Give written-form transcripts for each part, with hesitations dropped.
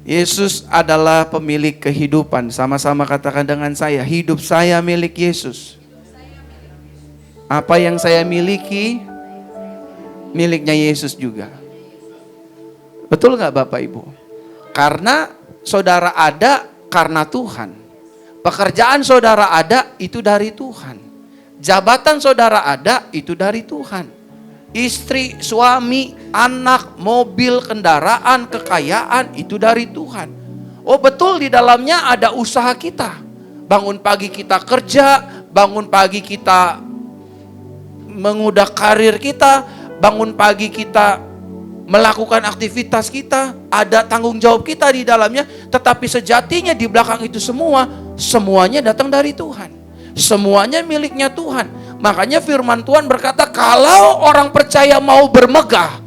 Yesus adalah pemilik kehidupan. Sama-sama katakan dengan saya, hidup saya milik Yesus. Apa yang saya miliki, miliknya Yesus juga. Betul gak Bapak Ibu? Karena saudara ada karena Tuhan. Pekerjaan saudara ada itu dari Tuhan. Jabatan saudara ada itu dari Tuhan. Istri, suami, anak, mobil, kendaraan, kekayaan itu dari Tuhan. Oh betul, di dalamnya ada usaha kita. Bangun pagi kita kerja, bangun pagi kita mengudar karir kita, bangun pagi kita melakukan aktivitas kita, ada tanggung jawab kita di dalamnya. Tetapi sejatinya di belakang itu semuanya datang dari Tuhan. Semuanya miliknya Tuhan. Makanya firman Tuhan berkata, kalau orang percaya mau bermegah,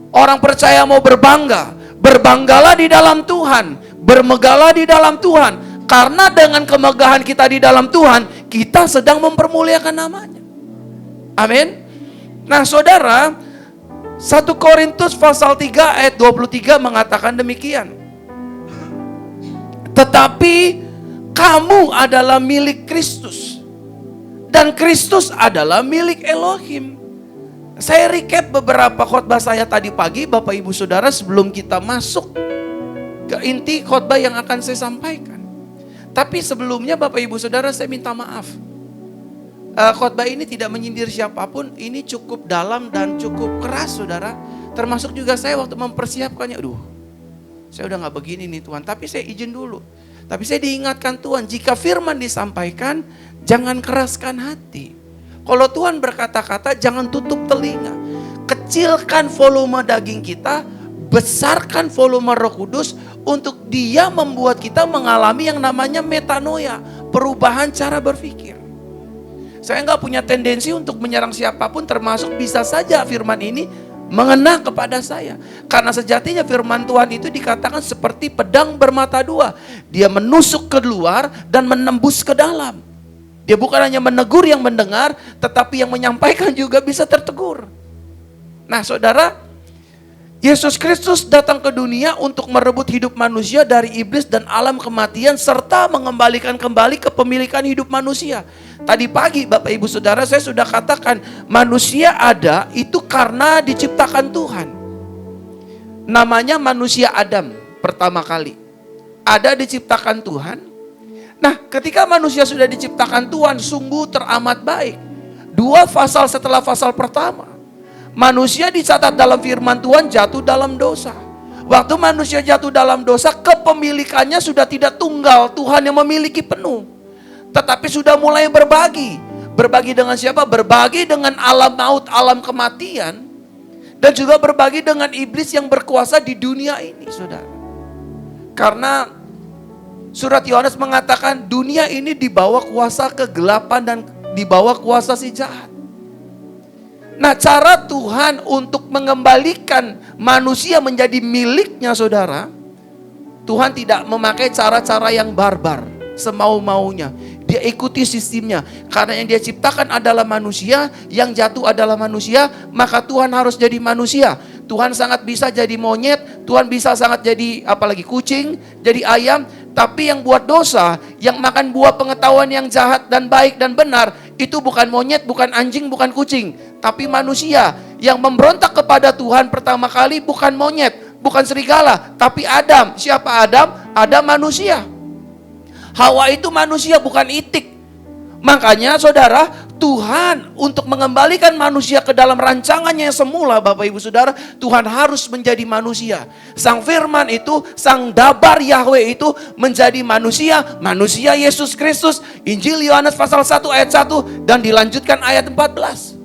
orang percaya mau berbangga, berbanggalah di dalam Tuhan, bermegahlah di dalam Tuhan. Karena dengan kemegahan kita di dalam Tuhan, kita sedang mempermuliakan namanya. Amin. Nah saudara, 1 Korintus pasal 3 ayat 23 mengatakan demikian. Tetapi kamu adalah milik Kristus, dan Kristus adalah milik Elohim. Saya recap beberapa khotbah saya tadi pagi, Bapak Ibu Saudara, sebelum kita masuk ke inti khotbah yang akan saya sampaikan. Tapi sebelumnya Bapak Ibu Saudara, saya minta maaf. Khotbah ini tidak menyindir siapapun, ini cukup dalam dan cukup keras saudara. Termasuk juga saya waktu mempersiapkannya, saya udah gak begini nih Tuhan, tapi saya izin dulu. Tapi saya diingatkan Tuhan, jika firman disampaikan, jangan keraskan hati. Kalau Tuhan berkata-kata, jangan tutup telinga. Kecilkan volume daging kita, besarkan volume Roh Kudus, untuk Dia membuat kita mengalami yang namanya metanoia, perubahan cara berpikir. Saya nggak punya tendensi untuk menyerang siapapun, termasuk bisa saja firman ini mengena kepada saya. Karena sejatinya firman Tuhan itu dikatakan seperti pedang bermata dua. Dia menusuk ke luar dan menembus ke dalam. Dia bukan hanya menegur yang mendengar, tetapi yang menyampaikan juga bisa tertegur. Nah saudara, Yesus Kristus datang ke dunia untuk merebut hidup manusia dari iblis dan alam kematian, serta mengembalikan kembali kepemilikan hidup manusia. Tadi pagi Bapak Ibu Saudara, saya sudah katakan manusia ada itu karena diciptakan Tuhan. Namanya manusia Adam pertama kali. Ada diciptakan Tuhan. Nah ketika manusia sudah diciptakan Tuhan, sungguh teramat baik. 2 pasal setelah pasal pertama, manusia dicatat dalam firman Tuhan jatuh dalam dosa. Waktu manusia jatuh dalam dosa, kepemilikannya sudah tidak tunggal, Tuhan yang memiliki penuh. Tetapi sudah mulai berbagi. Berbagi dengan siapa? Berbagi dengan alam maut, alam kematian. Dan juga berbagi dengan iblis yang berkuasa di dunia ini, saudara. Karena surat Yohanes mengatakan dunia ini dibawa kuasa kegelapan dan dibawa kuasa si jahat. Nah cara Tuhan untuk mengembalikan manusia menjadi miliknya saudara, Tuhan tidak memakai cara-cara yang barbar, semau-maunya. Dia ikuti sistemnya. Karena yang dia ciptakan adalah manusia, yang jatuh adalah manusia, maka Tuhan harus jadi manusia. Tuhan sangat bisa jadi monyet, Tuhan bisa sangat jadi apalagi kucing, jadi ayam. Tapi yang buat dosa, yang makan buah pengetahuan yang jahat dan baik dan benar, itu bukan monyet, bukan anjing, bukan kucing, tapi manusia. Yang memberontak kepada Tuhan pertama kali bukan monyet, bukan serigala, tapi Adam. Siapa Adam? Adam manusia. Hawa itu manusia, bukan itik. Makanya saudara, Tuhan untuk mengembalikan manusia ke dalam rancangannya yang semula, Bapak Ibu Saudara, Tuhan harus menjadi manusia. Sang firman itu, sang dabar Yahweh itu menjadi manusia, manusia Yesus Kristus. Injil Yohanes pasal 1 ayat 1 dan dilanjutkan ayat 14.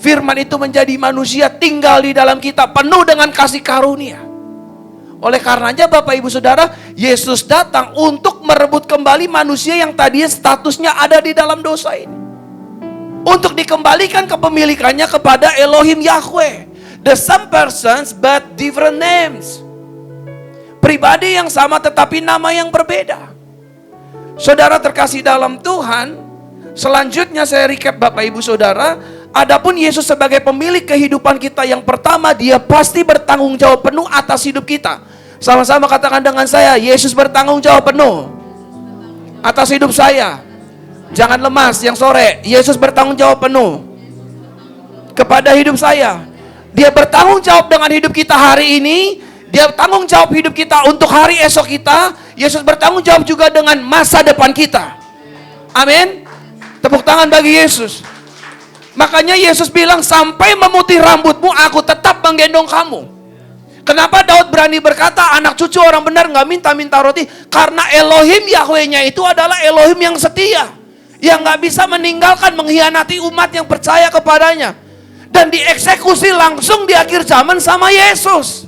Firman itu menjadi manusia, tinggal di dalam kita, penuh dengan kasih karunia. Oleh karenanya Bapak Ibu Saudara, Yesus datang untuk merebut kembali manusia yang tadinya statusnya ada di dalam dosa ini. Untuk dikembalikan kepemilikannya kepada Elohim Yahweh. The same persons but different names. Pribadi yang sama tetapi nama yang berbeda. Saudara terkasih dalam Tuhan, selanjutnya saya recap Bapak Ibu Saudara. Adapun Yesus sebagai pemilik kehidupan kita yang pertama, Dia pasti bertanggung jawab penuh atas hidup kita. Sama-sama katakan dengan saya, Yesus bertanggung jawab penuh atas hidup saya. Jangan lemas yang sore. Yesus bertanggung jawab penuh kepada hidup saya. Dia bertanggung jawab dengan hidup kita hari ini. Dia tanggung jawab hidup kita untuk hari esok kita. Yesus bertanggung jawab juga dengan masa depan kita. Amin. Tepuk tangan bagi Yesus. Makanya Yesus bilang, sampai memutih rambutmu, aku tetap menggendong kamu. Kenapa Daud berani berkata, anak cucu orang benar gak minta-minta roti? Karena Elohim Yahweh-nya itu adalah Elohim yang setia, yang gak bisa meninggalkan, mengkhianati umat yang percaya kepadanya. Dan dieksekusi langsung di akhir zaman sama Yesus.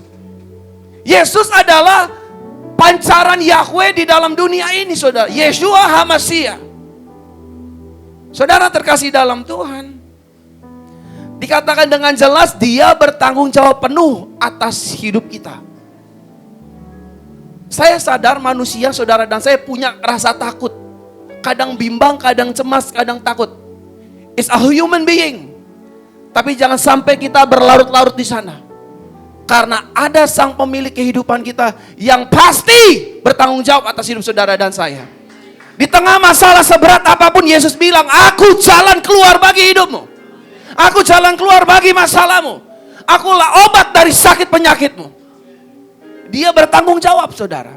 Yesus adalah pancaran Yahweh di dalam dunia ini, saudara. Yeshua HaMashiach. Saudara terkasih dalam Tuhan, dikatakan dengan jelas, dia bertanggung jawab penuh atas hidup kita. Saya sadar manusia, saudara, dan saya punya rasa takut. Kadang bimbang, kadang cemas, kadang takut. It's a human being. Tapi jangan sampai kita berlarut-larut di sana. Karena ada sang pemilik kehidupan kita yang pasti bertanggung jawab atas hidup saudara dan saya. Di tengah masalah seberat apapun, Yesus bilang, aku jalan keluar bagi hidupmu. Aku jalan keluar bagi masalahmu. Akulah obat dari sakit penyakitmu. Dia bertanggung jawab, saudara.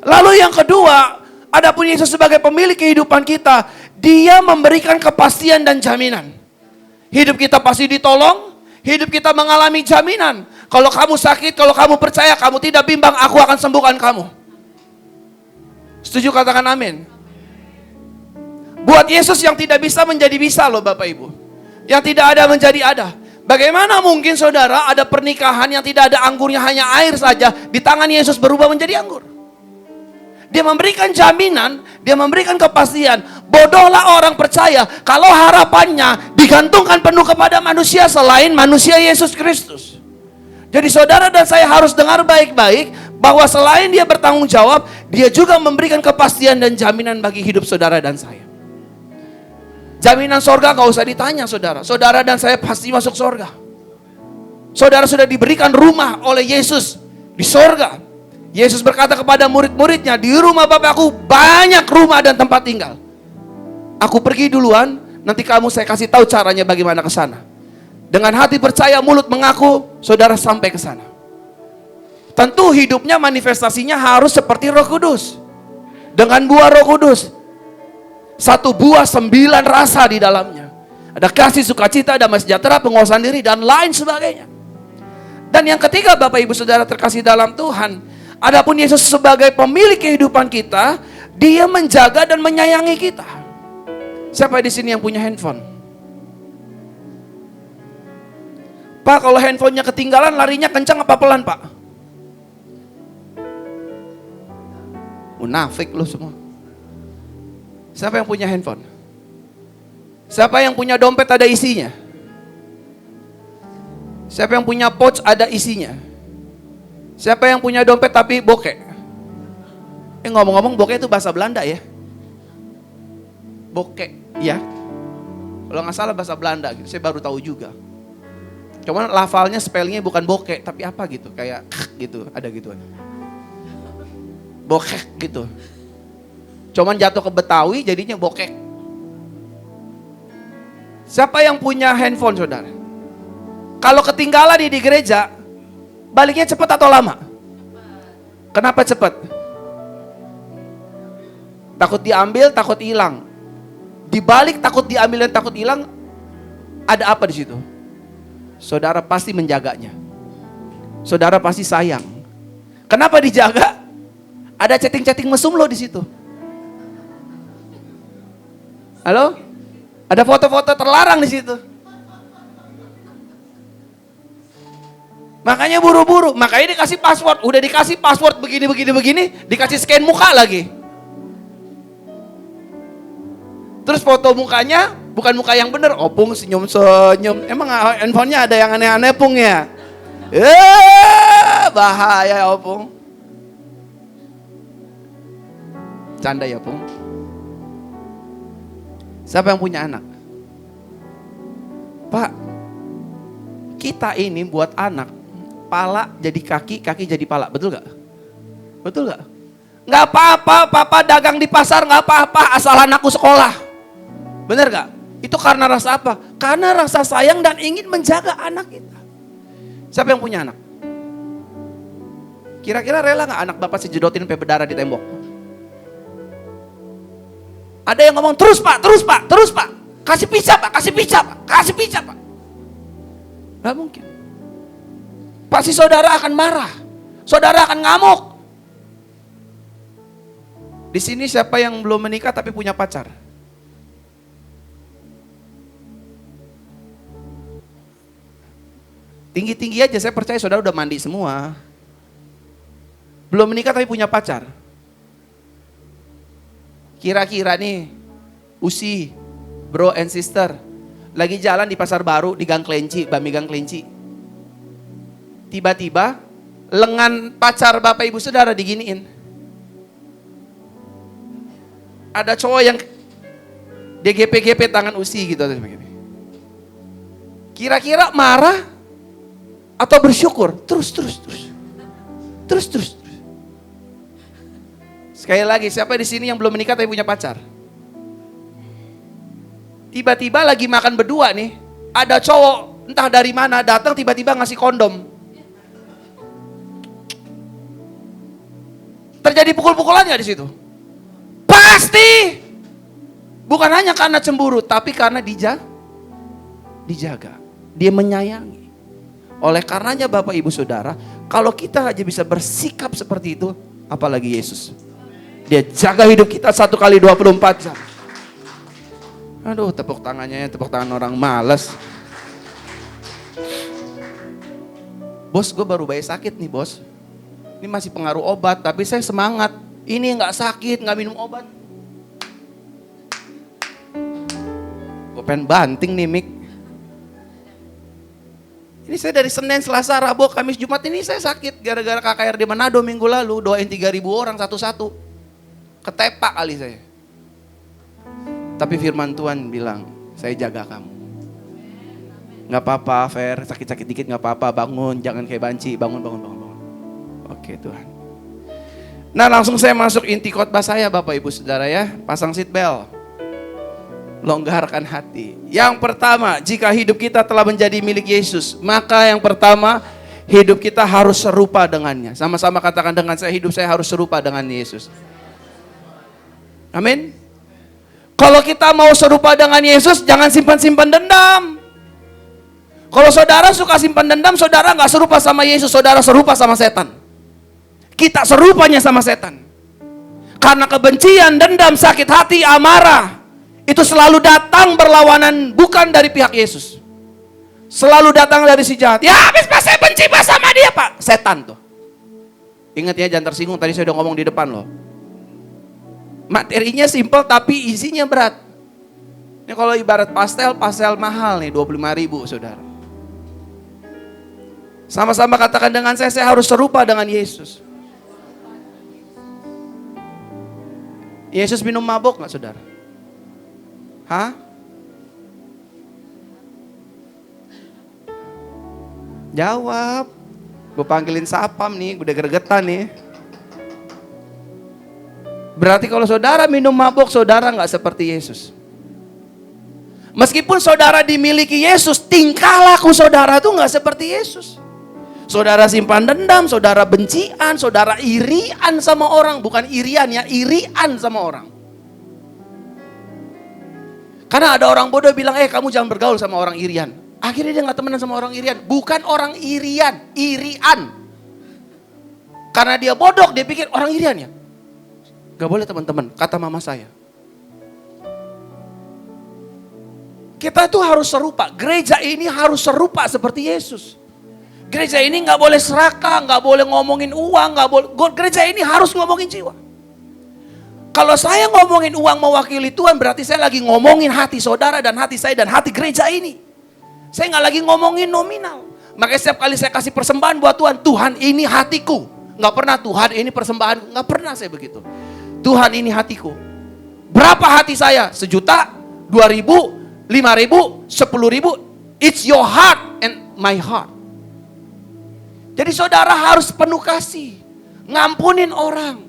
Lalu yang kedua, adapun Yesus sebagai pemilik kehidupan kita, dia memberikan kepastian dan jaminan. Hidup kita pasti ditolong, hidup kita mengalami jaminan. Kalau kamu sakit, kalau kamu percaya, kamu tidak bimbang, aku akan sembuhkan kamu. Setuju, katakan amin. Buat Yesus yang tidak bisa menjadi bisa loh Bapak Ibu. Yang tidak ada menjadi ada. Bagaimana mungkin saudara ada pernikahan yang tidak ada anggurnya, hanya air saja, di tangan Yesus berubah menjadi anggur. Dia memberikan jaminan, dia memberikan kepastian. Bodohlah orang percaya kalau harapannya digantungkan penuh kepada manusia selain manusia Yesus Kristus. Jadi saudara dan saya harus dengar baik-baik bahwa selain dia bertanggung jawab, dia juga memberikan kepastian dan jaminan bagi hidup saudara dan saya. Jaminan sorga gak usah ditanya, saudara. Saudara dan saya pasti masuk sorga. Saudara sudah diberikan rumah oleh Yesus di sorga. Yesus berkata kepada murid-muridnya, di rumah Bapakku banyak rumah dan tempat tinggal. Aku pergi duluan, nanti kamu saya kasih tahu caranya bagaimana ke sana. Dengan hati percaya, mulut mengaku, saudara sampai ke sana. Tentu hidupnya manifestasinya harus seperti Roh Kudus. Dengan buah Roh Kudus. 1 buah 9 rasa di dalamnya. Ada kasih, sukacita, damai sejahtera, penguasaan diri, dan lain sebagainya. Dan yang ketiga, Bapak Ibu Saudara terkasih dalam Tuhan, adapun Yesus sebagai pemilik kehidupan kita, dia menjaga dan menyayangi kita. Siapa di sini yang punya handphone? Pak, kalau handphonenya ketinggalan, larinya kencang apa pelan, Pak? Munafik lu semua. Siapa yang punya handphone? Siapa yang punya dompet ada isinya? Siapa yang punya pouch ada isinya? Siapa yang punya dompet tapi bokeh? Ngomong-ngomong, bokeh itu bahasa Belanda ya? Bokeh, ya. Kalau nggak salah bahasa Belanda gitu. Saya baru tahu juga. Cuman lafalnya, spellingnya bukan bokeh, tapi apa gitu, kayak gitu, ada gitu. Bokeh gitu. Cuman jatuh ke Betawi jadinya bokeh. Siapa yang punya handphone, saudara? Kalau ketinggalan di gereja, baliknya cepat atau lama? Kenapa cepat? Takut diambil, takut hilang. Di balik takut diambil dan takut hilang, ada apa di situ? Saudara pasti menjaganya. Saudara pasti sayang. Kenapa dijaga? Ada chatting-chatting mesum lo di situ. Halo? Ada foto-foto terlarang di situ. Makanya buru-buru, makanya dikasih password. Udah dikasih password begini, dikasih scan muka lagi. Terus foto mukanya bukan muka yang bener, opung senyum-senyum. Emang handphonenya ada yang aneh-aneh, Pung ya? Bahaya ya, opung. Canda ya, Pung. Siapa yang punya anak? Pak, kita ini buat anak, pala jadi kaki, kaki jadi pala, betul gak? Betul gak? Gak apa-apa papa dagang di pasar, gak apa-apa asal anakku sekolah. Bener gak? Itu karena rasa apa? Karena rasa sayang dan ingin menjaga anak kita. Siapa yang punya anak? Kira-kira rela gak anak bapak sejedotin sampai berdarah di tembok? Ada yang ngomong, terus pak, terus pak, terus pak. Kasih pizza pak, kasih pizza pak, kasih pizza pak. Gak mungkin. Pasti saudara akan marah. Saudara akan ngamuk. Di sini siapa yang belum menikah tapi punya pacar? Tinggi-tinggi aja, saya percaya saudara udah mandi semua. Belum menikah tapi punya pacar. Kira-kira nih, Usi, bro and sister, lagi jalan di pasar baru di Gang Kelinci, Bami Gang Kelinci. Tiba-tiba lengan pacar bapak ibu saudara diginiin. Ada cowok yang DGP-GP tangan Usi gitu. Kira-kira marah atau bersyukur? Terus. Sekali lagi, siapa di sini yang belum menikah tapi punya pacar? Tiba-tiba lagi makan berdua nih, ada cowok entah dari mana datang tiba-tiba ngasih kondom. Terjadi pukul-pukulan nggak di situ? Pasti. Bukan hanya karena cemburu, tapi karena dijaga. Dia menyayangi. Oleh karenanya Bapak Ibu Saudara, kalau kita aja bisa bersikap seperti itu, apalagi Yesus. Dia jaga hidup kita 1 kali 24 jam. Aduh, tepuk tangan orang malas. Bos, gue baru bayi sakit nih bos. Ini masih pengaruh obat, tapi saya semangat. Ini nggak sakit, nggak minum obat. Gue pengen banting nih Mik. Ini saya dari Senin, Selasa, Rabu, Kamis, Jumat ini saya sakit. Gara-gara KKR di Manado minggu lalu, doain 3.000 orang satu-satu. Ketepak kali saya. Tapi firman Tuhan bilang, saya jaga kamu. Gak apa-apa Fer, sakit-sakit dikit gak apa-apa, bangun, jangan kayak banci, bangun. Oke Tuhan. Nah langsung saya masuk inti khotbah saya Bapak Ibu Saudara ya. Pasang seat belt. Longgarkan hati. Yang pertama, jika hidup kita telah menjadi milik Yesus, maka yang pertama, hidup kita harus serupa dengannya. Sama-sama katakan dengan saya, hidup saya harus serupa dengan Yesus. Amin. Kalau kita mau serupa dengan Yesus, jangan simpan-simpan dendam. Kalau saudara suka simpan dendam, saudara gak serupa sama Yesus, saudara serupa sama setan. Kita serupanya sama setan. Karena kebencian, dendam, sakit hati, amarah, itu selalu datang berlawanan bukan dari pihak Yesus. Selalu datang dari si jahat. Ya habis pas saya benci sama dia pak. Setan tuh. Ingat ya jangan tersinggung, tadi saya udah ngomong di depan loh. Materinya simpel tapi isinya berat. Ini kalau ibarat pastel mahal nih 25.000 saudara. Sama-sama katakan dengan saya harus serupa dengan Yesus. Yesus minum mabok gak saudara? Hah? Jawab. Gue panggilin sapam nih, udah gregetan nih. Berarti kalau saudara minum mabok, saudara gak seperti Yesus. Meskipun saudara dimiliki Yesus, tingkah laku saudara tuh gak seperti Yesus. Saudara simpan dendam, saudara bencian, saudara irian sama orang. Bukan irian ya, irian sama orang. Karena ada orang bodoh bilang, kamu jangan bergaul sama orang irian. Akhirnya dia gak temenan sama orang irian. Bukan orang irian, irian. Karena dia bodoh, dia pikir orang irian ya. Gak boleh teman-teman, kata mama saya. Kita tuh harus serupa, gereja ini harus serupa seperti Yesus. Gereja ini gak boleh serakah, gak boleh ngomongin uang, gak boleh. Gereja ini harus ngomongin jiwa. Kalau saya ngomongin uang mewakili Tuhan, berarti saya lagi ngomongin hati saudara dan hati saya dan hati gereja ini. Saya gak lagi ngomongin nominal. Makanya setiap kali saya kasih persembahan buat Tuhan, Tuhan ini hatiku. Gak pernah Tuhan ini persembahan, gak pernah saya begitu. Tuhan ini hatiku. Berapa hati saya? 1 juta, 2.000, 5.000, 10.000. It's your heart and my heart. Jadi saudara harus penuh kasih. Ngampunin orang.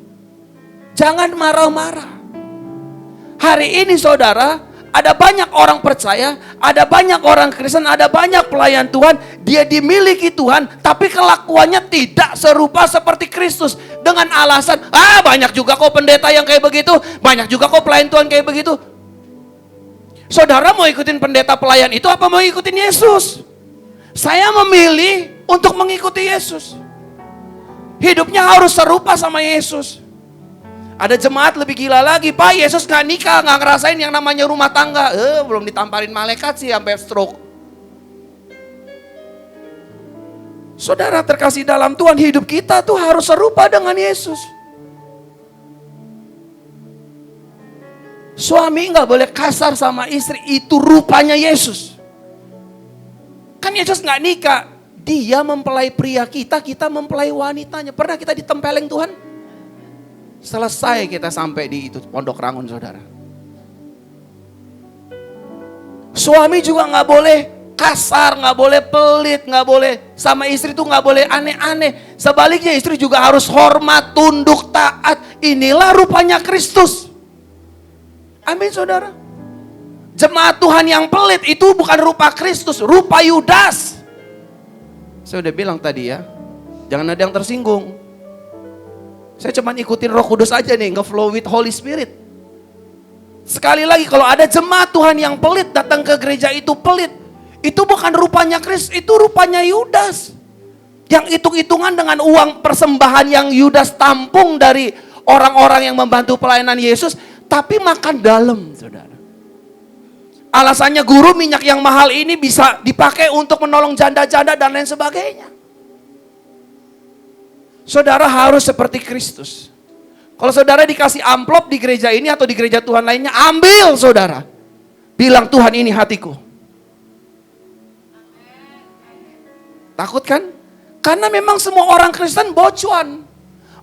Jangan marah-marah. Hari ini saudara, ada banyak orang percaya, ada banyak orang Kristen, ada banyak pelayan Tuhan, dia dimiliki Tuhan, tapi kelakuannya tidak serupa seperti Kristus. Dengan alasan, banyak juga kok pendeta yang kayak begitu, banyak juga kok pelayan Tuhan kayak begitu. Saudara mau ikutin pendeta pelayan itu apa mau ikutin Yesus? Saya memilih untuk mengikuti Yesus. Hidupnya harus serupa sama Yesus. Ada jemaat lebih gila lagi, Pak, Yesus gak nikah, gak ngerasain yang namanya rumah tangga. Belum ditamparin malaikat sih sampai stroke. Saudara terkasih dalam Tuhan, hidup kita tuh harus serupa dengan Yesus. Suami gak boleh kasar sama istri, itu rupanya Yesus. Kan Yesus gak nikah, dia mempelai pria kita, kita mempelai wanitanya. Pernah kita ditempeleng Tuhan? Selesai kita sampai di itu Pondok Rangun, saudara. Suami juga nggak boleh kasar, nggak boleh pelit, nggak boleh sama istri tuh nggak boleh aneh-aneh. Sebaliknya istri juga harus hormat, tunduk, taat. Inilah rupanya Kristus. Amin, saudara. Jemaat Tuhan yang pelit itu bukan rupa Kristus, rupa Yudas. Saya udah bilang tadi ya, jangan ada yang tersinggung. Saya cuma ikutin Roh Kudus aja nih, nge-flow with Holy Spirit. Sekali lagi, kalau ada jemaat Tuhan yang pelit datang ke gereja itu pelit, itu bukan rupanya Kristus, itu rupanya Yudas. Yang hitung-hitungan dengan uang persembahan yang Yudas tampung dari orang-orang yang membantu pelayanan Yesus, tapi makan dalam, saudara. Alasannya guru, minyak yang mahal ini bisa dipakai untuk menolong janda-janda dan lain sebagainya. Saudara harus seperti Kristus. Kalau saudara dikasih amplop di gereja ini atau di gereja Tuhan lainnya, ambil saudara. Bilang, Tuhan ini hatiku. Takut kan? Karena memang semua orang Kristen bocuan.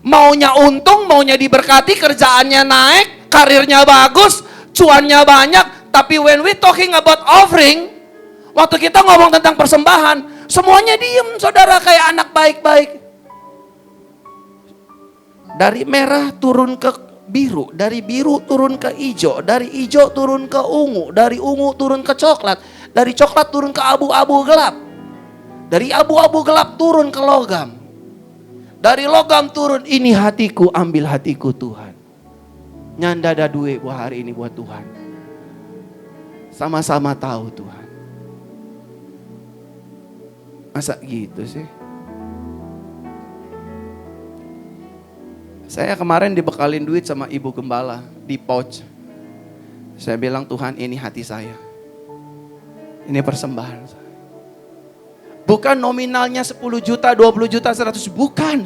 Maunya untung, maunya diberkati, kerjaannya naik, karirnya bagus, cuannya banyak. Tapi when we talking about offering, waktu kita ngomong tentang persembahan, semuanya diem saudara kayak anak baik-baik. Dari merah turun ke biru, dari biru turun ke hijau, dari hijau turun ke ungu, dari ungu turun ke coklat, dari coklat turun ke abu-abu gelap, dari abu-abu gelap turun ke logam, dari logam turun, ini hatiku, ambil hatiku Tuhan. Nyanda ada duit buat hari ini buat Tuhan. Sama-sama tahu Tuhan. Masa gitu sih? Saya kemarin dibekalin duit sama ibu gembala di pouch. Saya bilang, Tuhan ini hati saya. Ini persembahan saya. Bukan nominalnya 10 juta, 20 juta, 100, bukan.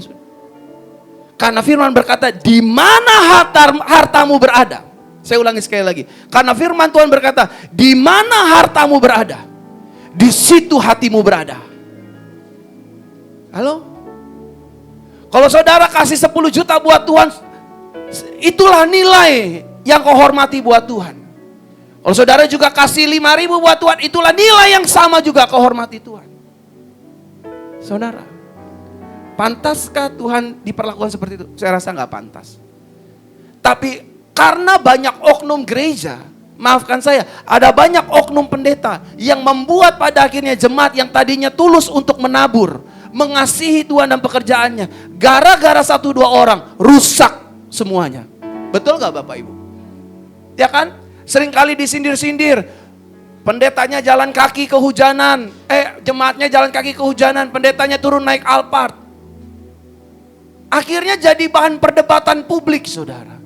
Karena firman berkata, di mana hartamu berada. Saya ulangi sekali lagi. Karena firman Tuhan berkata, di mana hartamu berada, di situ hatimu berada. Halo? Kalau saudara kasih 10 juta buat Tuhan, itulah nilai yang kau hormati buat Tuhan. Kalau saudara juga kasih 5.000 buat Tuhan, itulah nilai yang sama juga kau hormati Tuhan. Saudara, pantaskah Tuhan diperlakukan seperti itu? Saya rasa nggak pantas. Tapi karena banyak oknum gereja, maafkan saya, ada banyak oknum pendeta yang membuat pada akhirnya jemaat yang tadinya tulus untuk menabur, mengasihi Tuhan dan pekerjaannya, gara-gara 1-2 orang rusak semuanya. Betul gak Bapak Ibu? Ya kan? Seringkali disindir-sindir. Pendetanya jalan kaki kehujanan, jemaatnya jalan kaki kehujanan, pendetanya turun naik Alphard. Akhirnya jadi bahan perdebatan publik, saudara.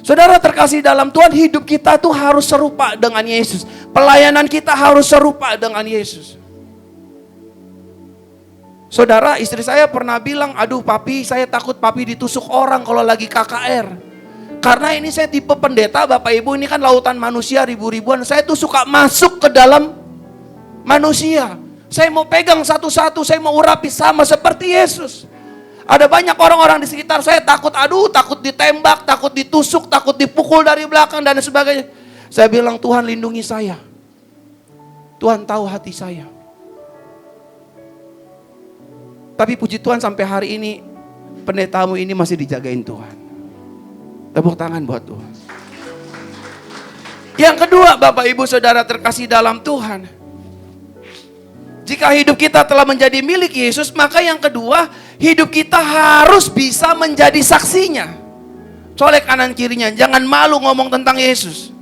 Saudara terkasih dalam Tuhan, hidup kita tuh harus serupa dengan Yesus. Pelayanan kita harus serupa dengan Yesus. Saudara, istri saya pernah bilang, aduh papi, saya takut papi ditusuk orang kalau lagi KKR. Karena ini saya tipe pendeta, Bapak Ibu, ini kan lautan manusia ribu-ribuan. Saya tuh suka masuk ke dalam manusia. Saya mau pegang satu-satu, saya mau urapi sama seperti Yesus. Ada banyak orang-orang di sekitar saya takut, takut ditembak, takut ditusuk, takut dipukul dari belakang dan sebagainya. Saya bilang, Tuhan lindungi saya. Tuhan tahu hati saya. Tapi puji Tuhan sampai hari ini pendetamu ini masih dijagain Tuhan. Tepuk tangan buat Tuhan. Yang kedua, Bapak Ibu Saudara terkasih dalam Tuhan, jika hidup kita telah menjadi milik Yesus, maka yang kedua, hidup kita harus bisa menjadi saksinya. Colek kanan kirinya, jangan malu ngomong tentang Yesus.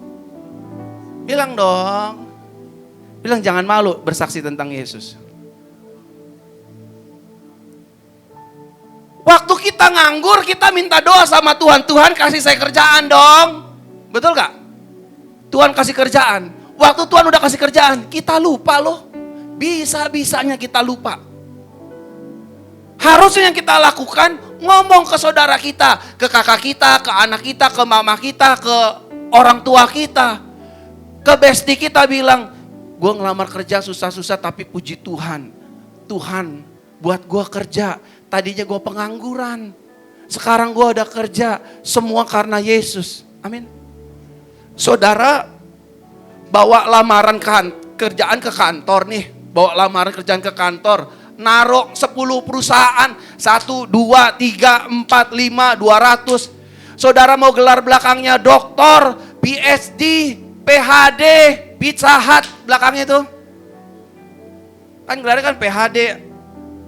Bilang dong. Bilang jangan malu bersaksi tentang Yesus. Waktu kita nganggur, kita minta doa sama Tuhan. Tuhan kasih saya kerjaan dong. Betul gak? Tuhan kasih kerjaan. Waktu Tuhan udah kasih kerjaan, kita lupa loh. Bisa-bisanya kita lupa. Harusnya yang kita lakukan, ngomong ke saudara kita, ke kakak kita, ke anak kita, ke mama kita, ke orang tua kita, ke bestie kita, bilang, gue ngelamar kerja susah-susah tapi puji Tuhan. Tuhan buat gue kerja. Tadinya gue pengangguran. Sekarang gue udah kerja. Semua karena Yesus. Amin. Saudara bawa lamaran kerjaan ke kantor nih. Bawa lamaran kerjaan ke kantor. Naruh 10 perusahaan. 1, 2, 3, 4, 5, 200. Saudara mau gelar belakangnya doktor, PhD, PhD, Pizza Hut belakangnya itu. Kan gelarnya kan PhD.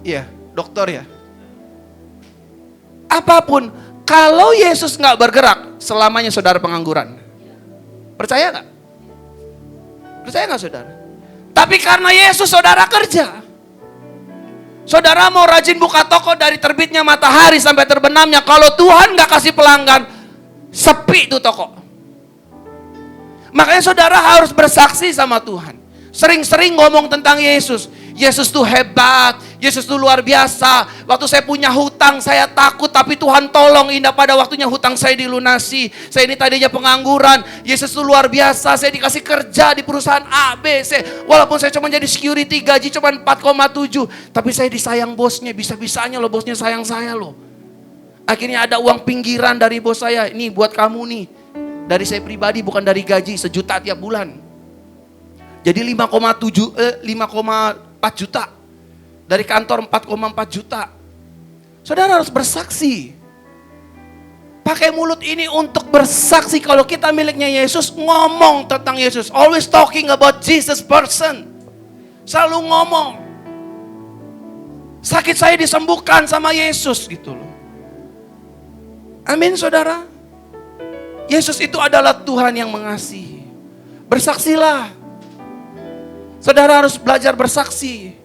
Iya, doktor ya. Apapun, kalau Yesus nggak bergerak, selamanya saudara pengangguran. Percaya nggak? Percaya nggak saudara? Tapi karena Yesus saudara kerja. Saudara mau rajin buka toko dari terbitnya matahari sampai terbenamnya. Kalau Tuhan nggak kasih pelanggan, sepi itu toko. Makanya saudara harus bersaksi sama Tuhan. Sering-sering ngomong tentang Yesus. Yesus tuh hebat, Yesus tuh luar biasa. Waktu saya punya hutang, saya takut, tapi Tuhan tolong, indah pada waktunya hutang saya dilunasi. Saya ini tadinya pengangguran, Yesus tuh luar biasa. Saya dikasih kerja di perusahaan A, B, C. Walaupun saya cuma jadi security, gaji cuma 4,7. Tapi saya disayang bosnya, bisa-bisanya loh bosnya sayang saya loh. Akhirnya ada uang pinggiran dari bos saya, ini buat kamu nih. Dari saya pribadi, bukan dari gaji, 1 juta tiap bulan. Jadi 5,4 juta. Dari kantor 4,4 juta. Saudara harus bersaksi. Pakai mulut ini untuk bersaksi kalau kita miliknya Yesus, ngomong tentang Yesus. Always talking about Jesus person. Selalu ngomong. Sakit saya disembuhkan sama Yesus gitu loh. Amin saudara. Yesus itu adalah Tuhan yang mengasihi. Bersaksilah. Saudara harus belajar bersaksi.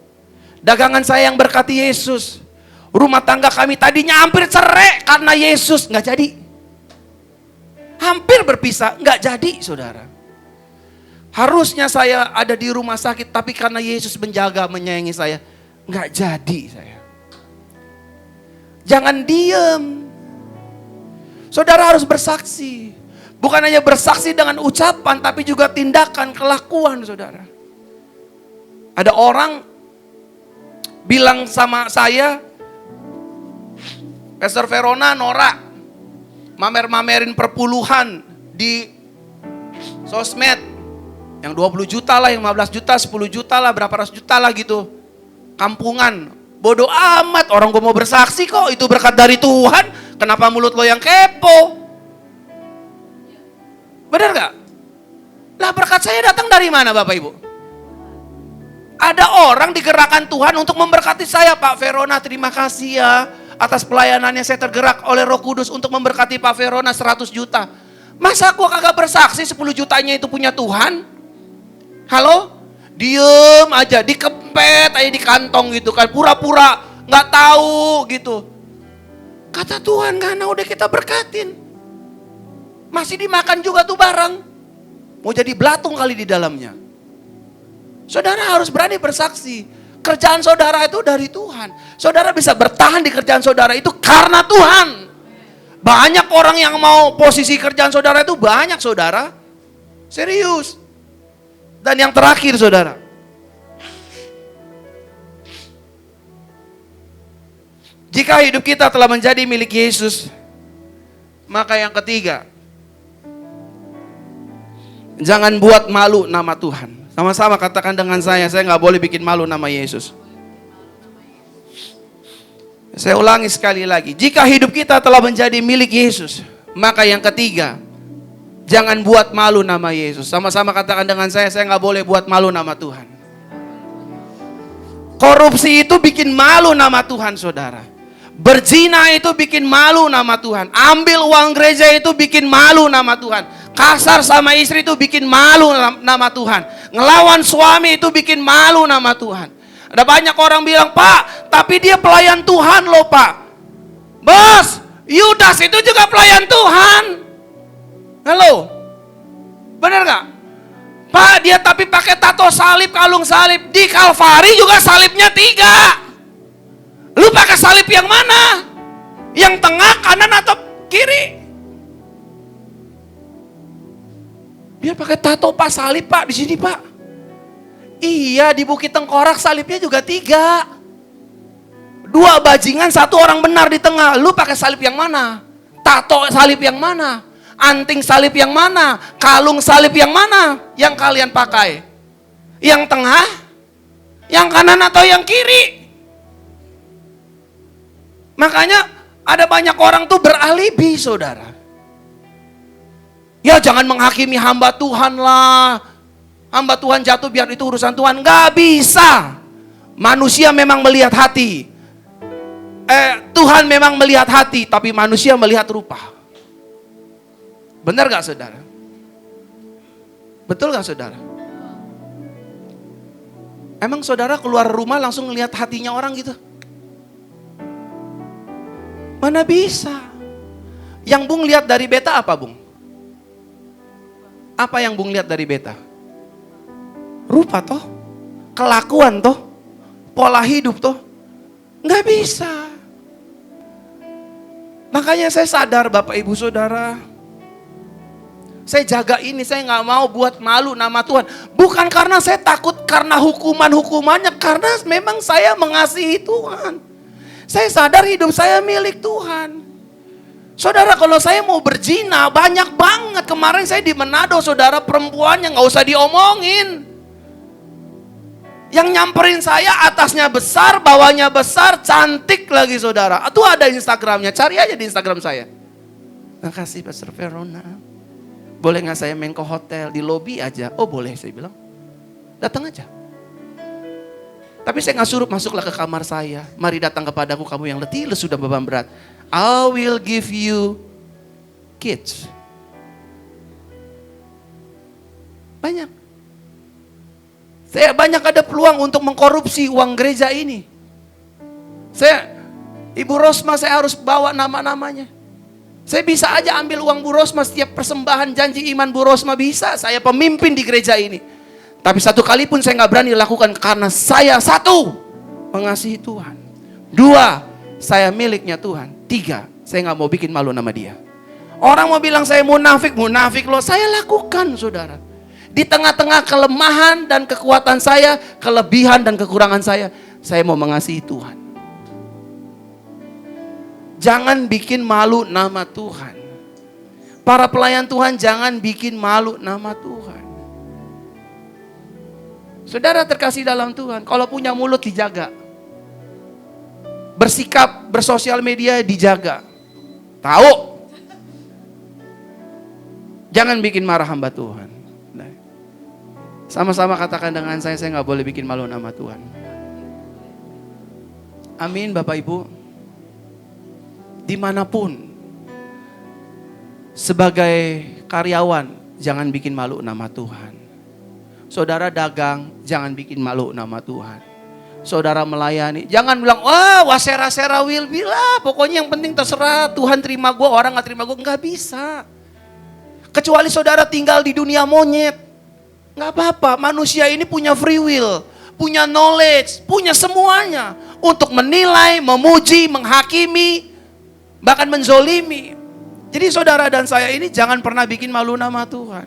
Dagangan saya yang berkati Yesus. Rumah tangga kami tadinya hampir cerai karena Yesus. Nggak jadi. Hampir berpisah. Nggak jadi saudara. Harusnya saya ada di rumah sakit. Tapi karena Yesus menjaga, menyayangi saya. Nggak jadi saya. Jangan diem. Saudara harus bersaksi. Bukan hanya bersaksi dengan ucapan, tapi juga tindakan, kelakuan saudara. Ada orang bilang sama saya, Pastor Verona norak mamer-mamerin perpuluhan di sosmed. Yang 20 juta lah, yang 15 juta, 10 juta lah, berapa ratus juta lah gitu. Kampungan. Bodoh amat, orang gue mau bersaksi kok, itu berkat dari Tuhan. Kenapa mulut lo yang kepo? Benar gak? Lah berkat saya datang dari mana Bapak Ibu? Ada orang digerakkan Tuhan untuk memberkati saya. Pak Verona terima kasih ya atas pelayanannya, saya tergerak oleh Roh Kudus untuk memberkati Pak Verona 100 juta. Masa gua kagak bersaksi 10 jutanya itu punya Tuhan? Halo? Diem aja, dikempet aja di kantong gitu kan. Pura-pura gak tahu gitu. Kata Tuhan karena udah kita berkatin. Masih dimakan juga tuh barang. Mau jadi belatung kali di dalamnya. Saudara harus berani bersaksi. Kerjaan saudara itu dari Tuhan. Saudara bisa bertahan di kerjaan saudara itu karena Tuhan. Banyak orang yang mau posisi kerjaan saudara itu banyak saudara. Serius. Dan yang terakhir saudara. Jika hidup kita telah menjadi milik Yesus, maka yang ketiga, jangan buat malu nama Tuhan. Sama-sama katakan dengan saya nggak boleh bikin malu nama Yesus. Saya ulangi sekali lagi. Jika hidup kita telah menjadi milik Yesus, maka yang ketiga, jangan buat malu nama Yesus. Sama-sama katakan dengan saya nggak boleh buat malu nama Tuhan. Korupsi itu bikin malu nama Tuhan, saudara. Berzina itu bikin malu nama Tuhan. Ambil uang gereja itu bikin malu nama Tuhan. Kasar sama istri itu bikin malu nama Tuhan. Ngelawan suami itu bikin malu nama Tuhan. Ada banyak orang bilang, Pak, tapi dia pelayan Tuhan loh, Pak. Bos, Yudas itu juga pelayan Tuhan. Halo, benar gak? Pak, dia tapi pakai tato salib, kalung salib. Di Kalvari juga salibnya 3. Lu pakai salib yang mana? Yang tengah, kanan, atau kiri? Dia pakai tato Pak, salib Pak, di sini Pak. Iya, di Bukit Tengkorak salibnya juga 3. 2 bajingan, 1 orang benar di tengah. Lu pakai salib yang mana? Tato salib yang mana? Anting salib yang mana? Kalung salib yang mana yang kalian pakai? Yang tengah? Yang kanan atau yang kiri? Makanya ada banyak orang tuh beralibi, saudara. Ya jangan menghakimi hamba Tuhan lah. Hamba Tuhan jatuh biar itu urusan Tuhan. Gak bisa. Manusia memang melihat hati. Tuhan memang melihat hati, tapi manusia melihat rupa. Benar gak saudara? Betul gak saudara? Emang saudara keluar rumah langsung ngelihat hatinya orang gitu? Mana bisa? Yang Bung lihat dari beta apa Bung? Apa yang Bung lihat dari beta? Rupa toh? Kelakuan toh? Pola hidup toh? Nggak bisa. Makanya saya sadar Bapak Ibu Saudara, saya jaga ini, saya nggak mau buat malu nama Tuhan. Bukan karena saya takut karena hukuman-hukumannya, karena memang saya mengasihi Tuhan. Saya sadar hidup saya milik Tuhan. Saudara, kalau saya mau berzina, banyak banget. Kemarin saya di Manado, saudara, perempuannya nggak usah diomongin. Yang nyamperin saya atasnya besar, bawahnya besar, cantik lagi saudara. Itu ada Instagramnya, cari aja di Instagram saya. Makasih Pastor Verona. Boleh gak saya main ke hotel, di lobi aja? Oh boleh, saya bilang. Datang aja. Tapi saya gak suruh, masuklah ke kamar saya. Mari datang kepadaku kamu yang letih, sudah beban berat. I will give you kids. Banyak. Saya banyak ada peluang untuk mengkorupsi uang gereja ini. Ibu Rosma saya harus bawa nama-namanya. Saya bisa aja ambil uang Bu Rosma setiap persembahan janji iman Bu Rosma bisa. Saya pemimpin di gereja ini. Tapi satu kali pun saya nggak berani lakukan karena saya 1, mengasihi Tuhan. 2, saya miliknya Tuhan. 3, saya nggak mau bikin malu nama Dia. Orang mau bilang saya munafik loh. Saya lakukan saudara. Di tengah-tengah kelemahan dan kekuatan saya, kelebihan dan kekurangan saya mau mengasihi Tuhan. Jangan bikin malu nama Tuhan. Para pelayan Tuhan jangan bikin malu nama Tuhan. Saudara terkasih dalam Tuhan, kalau punya mulut dijaga. Bersikap, bersosial media dijaga. Tahu? Jangan bikin marah hamba Tuhan. Sama-sama katakan dengan saya nggak boleh bikin malu nama Tuhan. Amin Bapak Ibu. Dimanapun, sebagai karyawan, jangan bikin malu nama Tuhan. Saudara dagang, jangan bikin malu nama Tuhan. Saudara melayani, jangan bilang, wah wasera-sera will bila, pokoknya yang penting terserah, Tuhan terima gue, orang gak terima gue, nggak bisa. Kecuali saudara tinggal di dunia monyet. Nggak apa-apa, manusia ini punya free will, punya knowledge, punya semuanya. Untuk menilai, memuji, menghakimi, bahkan menzolimi. Jadi saudara dan saya ini jangan pernah bikin malu nama Tuhan.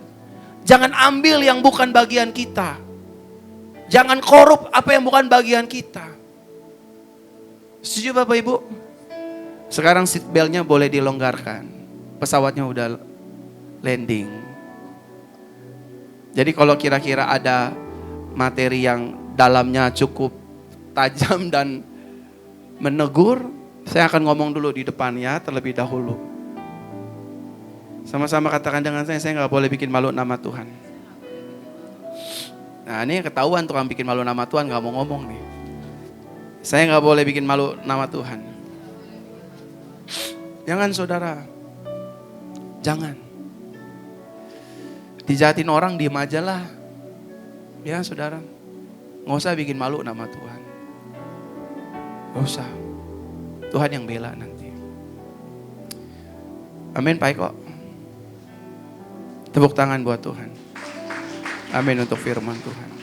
Jangan ambil yang bukan bagian kita. Jangan korup apa yang bukan bagian kita. Setuju Bapak Ibu? Sekarang seat belt-nya boleh dilonggarkan. Pesawatnya udah landing. Jadi kalau kira-kira ada materi yang dalamnya cukup tajam dan menegur, Saya akan ngomong dulu di depannya terlebih dahulu. Sama-sama katakan dengan saya nggak boleh bikin malu nama Tuhan. Nah ini ketahuan tukang bikin malu nama Tuhan nggak mau ngomong nih. Saya nggak boleh bikin malu nama Tuhan. Jangan saudara, jangan. Dijahatin orang diem aja lah. Ya saudara, nggak usah bikin malu nama Tuhan. Nggak usah. Tuhan yang bela nanti. Amin Pak Eko. Tepuk tangan buat Tuhan. Amin untuk firman Tuhan.